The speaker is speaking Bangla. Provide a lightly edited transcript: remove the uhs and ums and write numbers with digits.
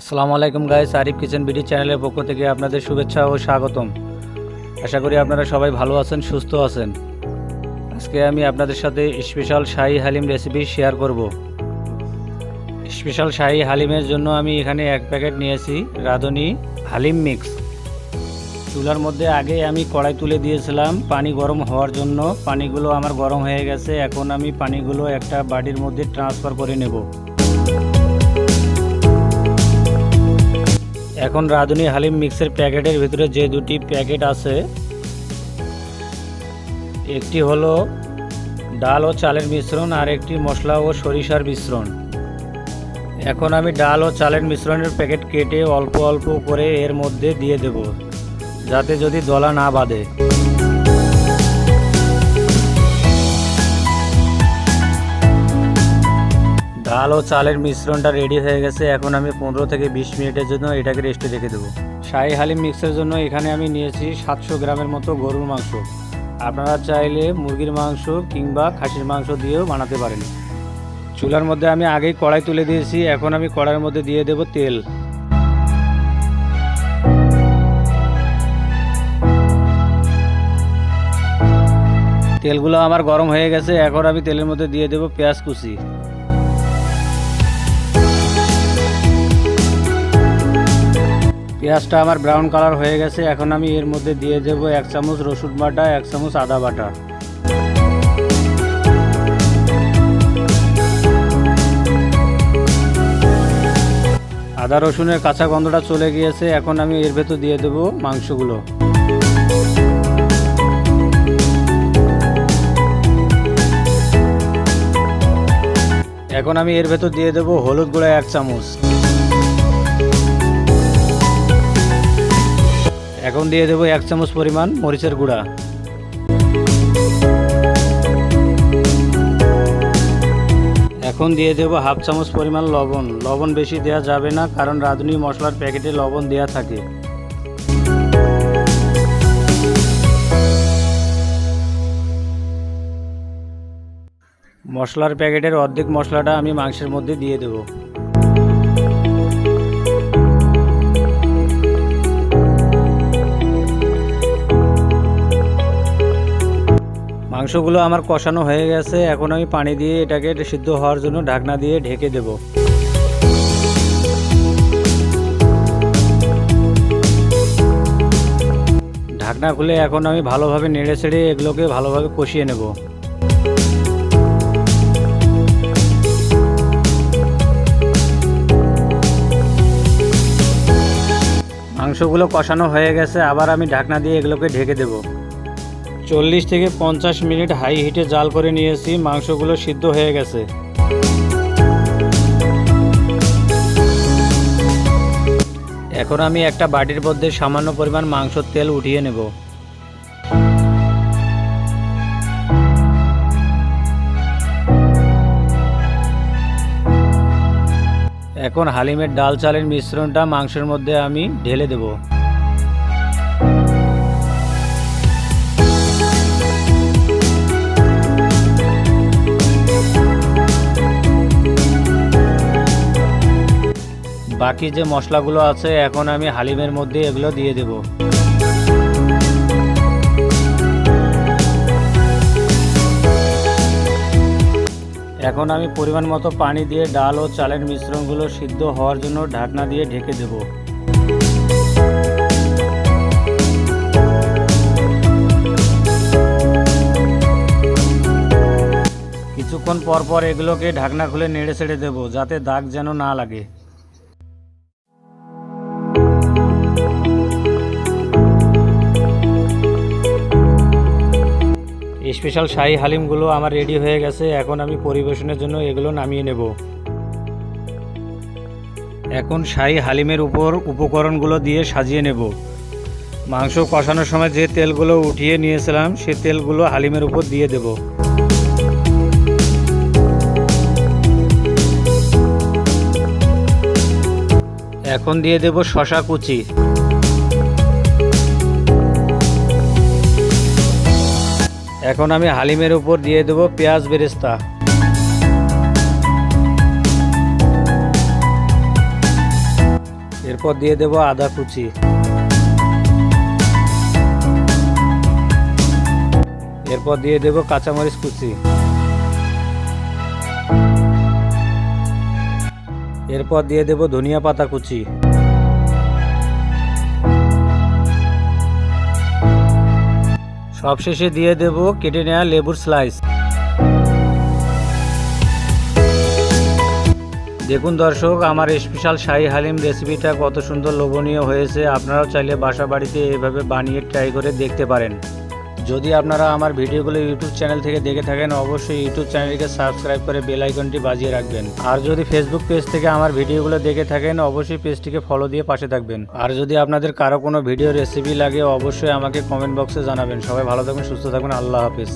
আসসালামু আলাইকুম গাইস, আরিফ কিচেন বিডি চ্যানেলের পক্ষ থেকে আপনাদের শুভেচ্ছা ও স্বাগতম। আশা করি আপনারা সবাই ভালো আছেন, সুস্থ আছেন। আজকে আমি আপনাদের সাথে স্পেশাল শাহী হালিম রেসিপি শেয়ার করব। স্পেশাল শাহী হালিমের জন্য আমি এখানে 1 প্যাকেট নিয়েছি রাঁধুনি হালিম মিক্স। চুলার মধ্যে আগে আমি কড়াই তুলে দিয়েছিলাম পানি গরম হওয়ার জন্য। পানিগুলো আমার গরম হয়ে গেছে। এখন আমি পানিগুলো একটা বাটির মধ্যে ট্রান্সফার করে নেব। এখন রাঁধুনি হালিম মিক্সের প্যাকেটের ভিতরে যে দুটি প্যাকেট আছে, একটি হলো ডাল ও চালের মিশ্রণ আর একটি মশলা ও সরিষার মিশ্রণ। এখন আমি ডাল ও চালের মিশ্রণের প্যাকেট কেটে অল্প অল্প করে এর মধ্যে দিয়ে দেব, যাতে যদি দলা না বাঁধে। ডাল ও চালের মিশ্রণটা রেডি হয়ে গেছে। এখন আমি 15 থেকে 20 মিনিটের জন্য এটাকে রেস্টে রেখে দেবো। শাহী হালিম মিক্সের জন্য এখানে আমি নিয়েছি 700 গ্রামের মতো গরুর মাংস। আপনারা চাইলে মুরগির মাংস কিংবা খাসির মাংস দিয়েও বানাতে পারেন। চুলার মধ্যে আমি আগেই কড়াই তুলে দিয়েছি। এখন আমি কড়াইয়ের মধ্যে দিয়ে দেব তেল। তেলগুলো আমার গরম হয়ে গেছে। এখন আমি তেলের মধ্যে দিয়ে দেব পেঁয়াজ কুচি। পেঁয়াজটা আমার ব্রাউন কালার হয়ে গেছে। এখন আমি এর মধ্যে দিয়ে দেব 1 চামচ রসুন বাটা, 1 চামচ আদা বাটা। আদা রসুনের কাঁচা গন্ধটা চলে গিয়েছে। এখন আমি এর ভেতর দিয়ে দেব মাংসগুলো। এখন আমি এর ভেতর দিয়ে দেব হলুদ গুঁড়া 1 চামচ। এখন দিয়ে দেব 1 চামচ পরিমাণ মরিচের গুঁড়া। এখন দিয়ে দেব 1/2 চামচ পরিমাণ লবণ। লবণ বেশি দেওয়া যাবে না, কারণ রাঁধুনি মশলার প্যাকেটে লবণ দেওয়া থাকে। মশলার প্যাকেটের অর্ধেক মশলাটা আমি মাংসের মধ্যে দিয়ে দেব। মাংসগুলো আমার কষানো হয়ে গেছে। এখন আমি পানি দিয়ে এটাকে সিদ্ধ হওয়ার জন্য ঢাকনা দিয়ে ঢেকে দেব। ঢাকনা খুলে এখন আমি ভালোভাবে নেড়ে ছেড়ে এগুলোকে ভালোভাবে কষিয়ে নেব। মাংসগুলো কষানো হয়ে গেছে। আবার আমি ঢাকনা দিয়ে এগুলোকে ঢেকে দেব। 40 থেকে 50 মিনিট হাই হিটে জাল করে নিয়েছি। মাংসগুলো সিদ্ধ হয়ে গেছে। এখন আমি একটা বাটির মধ্যে সামান্য পরিমাণ মাংসের তেল উঠিয়ে নেব। এখন হালিমের ডাল চালের মিশ্রণটা মাংসের মধ্যে আমি ঢেলে দেব। বাকি যে মশলাগুলো আছে এখন আমি হালিমের মধ্যে এগুলো দিয়ে দেব। এখন আমি পরিমাণ মতো পানি দিয়ে ডাল ও চালের মিশ্রণগুলো সিদ্ধ হওয়ার জন্য ঢাকনা দিয়ে ঢেকে দেব। কিছুক্ষণ পর পর এগুলোকে ঢাকনা খুলে নেড়ে ছেড়ে দেব, যাতে দাগ যেন না লাগে। স্পেশাল শাহী হালিমগুলো আমার রেডি হয়ে গেছে। এখন আমি পরিবেশনের জন্য এগুলো নামিয়ে নেব। এখন শাহী হালিমের উপর উপকরণগুলো দিয়ে সাজিয়ে নেব। মাংস কষানোর সময় যে তেলগুলো উঠিয়ে নিয়েছিলাম সে তেলগুলো হালিমের উপর দিয়ে দেব। এখন দিয়ে দেব শসা কুচি। এখন আমি হালিমের উপর দিয়ে দেব পেঁয়াজ বেরেস্তা। এরপর দিয়ে দেব আদা কুচি, এরপর দিয়ে দেব কাঁচামরিচ কুচি, এরপর দিয়ে দেব ধনিয়া পাতা কুচি, সবশেষে দিয়ে দেব কেটে নেওয়া লেবুর স্লাইস। দেখুন দর্শক, আমার স্পেশাল শাহী হালিম রেসিপিটা কত সুন্দর লোভনীয় হয়েছে। আপনারাও চাইলে বাসা বাড়িতে এভাবে বানিয়ে ট্রাই করে দেখতে পারেন। যদি আপনারা আমার ভিডিওগুলো ইউটিউব চ্যানেল থেকে দেখে থাকেন, অবশ্যই ইউটিউব চ্যানেলকে সাবস্ক্রাইব করে বেল আইকনটি বাজিয়ে রাখবেন। আর যদি ফেসবুক পেজ থেকে আমার ভিডিওগুলো দেখে থাকেন, অবশ্যই পেজটিকে ফলো দিয়ে পাশে থাকবেন। আর যদি আপনাদের কারো কোনো ভিডিও রেসিপি লাগে, অবশ্যই আমাকে কমেন্ট বক্সে জানাবেন। সবাই ভালো থাকবেন, সুস্থ থাকবেন, আল্লাহ হাফেজ।